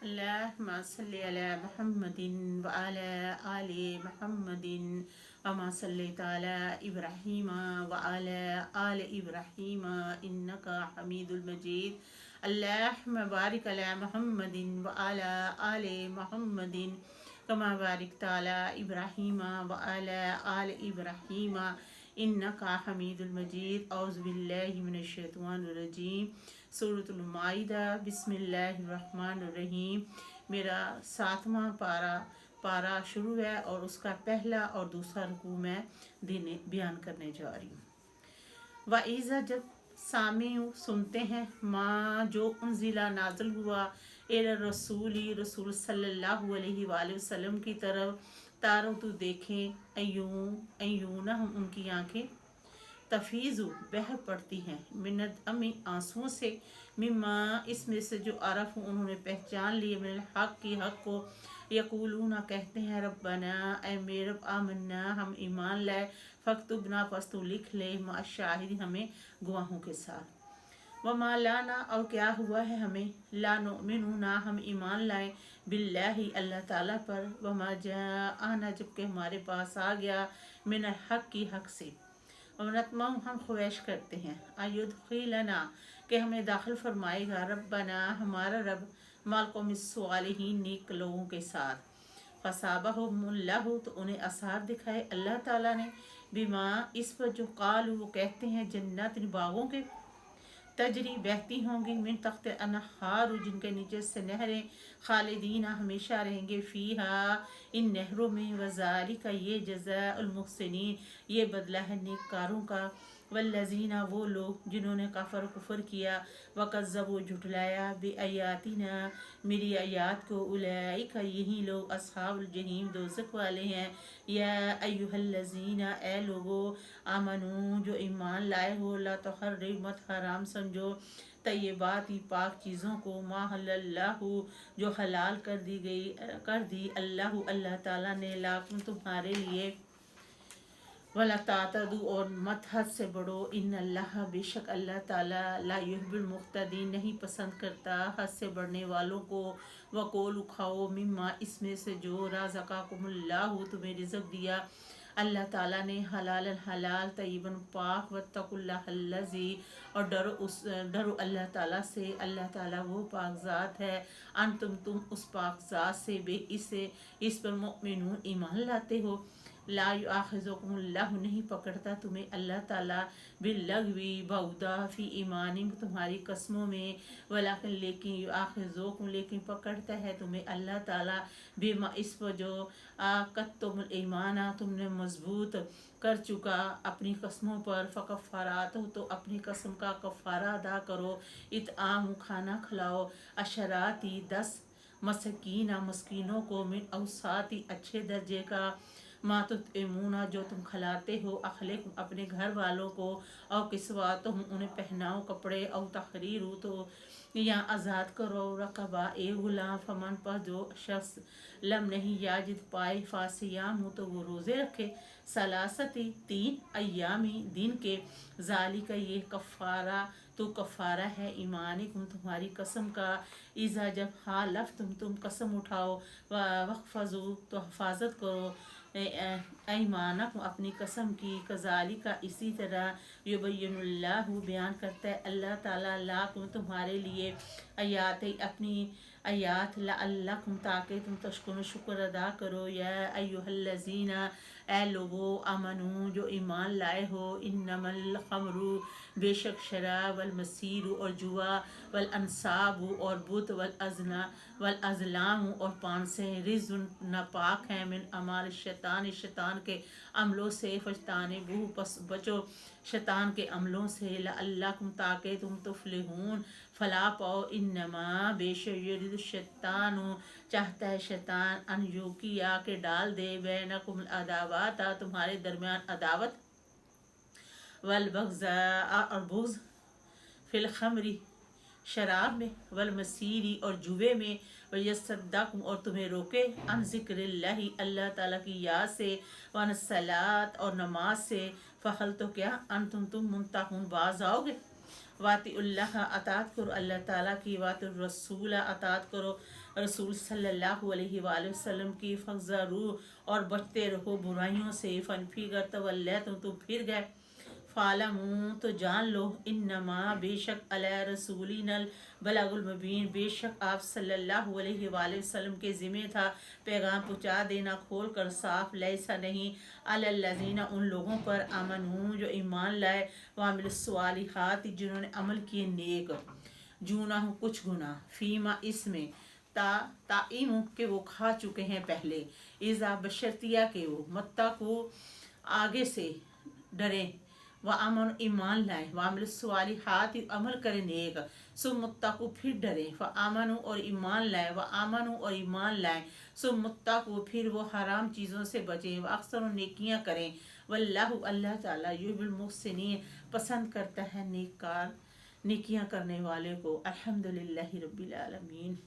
اللهم صل على محمد وعلى آل محمد وما صليت على إبراهيم وعلى آل إبراهيم إنك حميد المجيد. اللهم بارك على محمد وعلى آل محمد كما باركت على إبراهيم وعلى آل إبراهيم إنك حميد المجيد. أعوذ بالله من الشیطان الرجیم. سورۃ المائدہ. بسم اللہ الرحمن الرحیم. میرا 7واں پارا شروع ہے اور اس کا پہلا اور دوسرا رکوع میں بیان کرنے جا رہی ہوں. وَإِذَا جب سامع سنتے ہیں ماں جو انزلہ نازل ہوا رسول صلی اللہ علیہ وآلہ وسلم کی طرف تارو تو دیکھیں ایونہم ان کی آنکھیں تفیض بہہ پڑتی ہیں منت امی آنسوؤں سے مما اس میں سے جو عرف انہوں نے پہچان لیے من الحق کی حق کو یقولون کہتے ہیں ربنا اے میرے رب آمنا ہم ایمان لائے فاکتبنا پس تو لکھ لے مع الشاہدین ہمیں گواہوں کے ساتھ. وما لانا اور کیا ہوا ہے ہمیں لا نؤمن نہ ہم ایمان لائیں باللہ اللہ تعالیٰ پر وما جاءنا جبکہ ہمارے پاس آ گیا من الحق کی حق سے ونطمع ہم خواہش کرتے ہیں ایدخلنا کہ ہمیں داخل فرمائے گا ربنا ہمارا رب مع القوم الصالحین نیک لوگوں کے ساتھ. فصابہم اللہ تو انہیں آثار دکھائے اللہ تعالیٰ نے بما اس پر جو قالوا وہ کہتے ہیں جنات باغوں کے تجری بہتی ہوں گی من تحت انہار جن کے نیچے سے نہریں خالدین ہمیشہ رہیں گے فیہا ان نہروں میں وذالک یہ جزاء المحسنین یہ بدلہ ہے نیک کاروں کا. والذین وہ لوگ جنہوں نے کفر کیا وکذبوا جھٹلایا بآیاتنا میری آیات کو اولئک یہی لوگ اصحاب الجحیم دوزخ والے ہیں. یا ایھا الذین اے لوگو آمنو جو ایمان لائے ہو لا تحرموا مت حرام سمجھو طیبات پاک چیزوں کو ما حل اللہ جو حلال کر دی اللہ تعالیٰ نے لاکم تمہارے لیے ولا تعتدوا اور مت حد سے بڑھو ان اللہ بے شک اللہ تعالیٰ لا یحب المعتدین نہیں پسند کرتا حد سے بڑھنے والوں کو. وکولوا کھاؤ مما اس میں سے جو رزقکم اللہ تمہیں رزق دیا اللہ تعالیٰ نے حلال حلال طیباً پاک واتقوا اللہ الذی اور ڈرو اللہ تعالیٰ سے اللہ تعالیٰ وہ پاک ذات ہے تم اس پاک ذات سے بے اس پر مؤمنون ایمان لاتے ہو. لا یؤاخذکم اللہ نہیں پکڑتا تمہیں اللہ تعالیٰ باللغو بعودا فی ایمانکم تمہاری قسموں میں ولیکن لیکن یؤاخذکم لیکن پکڑتا ہے تمہیں اللہ تعالیٰ بما اس پر جو عقدتم الایمان تم نے مضبوط کر چکا اپنی قسموں پر فکفارات تو اپنی قسم کا کفارہ ادا کرو. اطعام کھانا کھلاؤ عشراتی 10 مسکینوں کو من اوساطی اچھے درجے کا ما تطعمون جو تم کھلاتے ہو اہلکم اپنے گھر والوں کو او کسواتہم انہیں پہناؤ کپڑے او تحریر تو یا آزاد کرو رقبہ ایک غلام فمن پر جو شخص لم نہیں یاجد پائے فاسیام تو وہ روزے رکھے ثلاثتی 3 ایامی دن کے ذالک یہ کفارہ تو کفارہ ہے ایمانکم تمہاری قسم کا اذا جب حالفتم تم قسم اٹھاؤ وحفظوا تو حفاظت کرو ایمانکم اپنی قسم کی کذالک اسی طرح یبین اللہ بیان کرتا ہے اللہ تعالیٰ لاکم تمہارے لیے آیات اپنی آیات لعلکم تاکہ تم تشکرون شکر ادا کرو. یا ایھا الذین اے لوگو آمنو جو ایمان لائے ہو انما الخمر بے شک شراب والمسیر اور جوا والانصاب اور بت والازلام اور پانسے رجس ناپاک ہیں من اعمال شیطان کے عملوں سے فاجتنبوہ پس بچو شیطان کے عملوں سے لعلکم تاکہ تم تفلحون فلاح پاؤ. انما بے شک یرید الشیطان چاہتا ہے شیطان ان یوقع کے ڈال دے بینکم العداوات تمہارے درمیان عداوت والبغضاء اور بغض فی الخمر شراب میں والمسیری اور جوے میں ویصدکم اور تمہیں روکے عن ذکر اللہ اللہ تعالیٰ کی یاد سے وعن الصلاۃ اور نماز سے فہل تو کیا انتم منتہون باز آؤ گے. واطی اللہ اطاعت کرو اللہ تعالیٰ کی، واطی الرسول اطاعت کرو رسول صلی اللہ علیہ وآلہ وسلم کی، فَاحْذَرُوا اور بچتے رہو برائیوں سے، فَإِنْ تَوَلَّيْتُمْ تم پھر گئے، فَاعْلَمُوا تو جان لو، انما بے شک علی رسولنا البلاغ المبین بے شک آپ صلی اللہ علیہ وآلہ وسلم کے ذمہ تھا پیغام پہنچا دینا کھول کر صاف، لیسا نہیں علی الذین ان لوگوں پر آمنوا جو ایمان لائے، وعملوا الصالحات جنہوں نے عمل کیے نیک، جونہ کچھ گناہ، فیما اس میں تعیم کہ وہ کھا چکے ہیں پہلے، اذا بشرطیہ کہ وہ متقوا آگے سے ڈریں، وامن ایمان لائیں، وعمل الصالحات عمل کریں نیک، سم متقوا پھر ڈریں، فآمنوا اور ایمان لائیں، وآمنوا اور ایمان لائیں، سم متقوا پھر وہ حرام چیزوں سے بچیں، واکثر نیکیاں کریں، واللہ اللہ تعالیٰ یحب المحسنین پسند کرتا ہے نیکیاں کرنے والے کو۔ الحمدللہ رب العالمین۔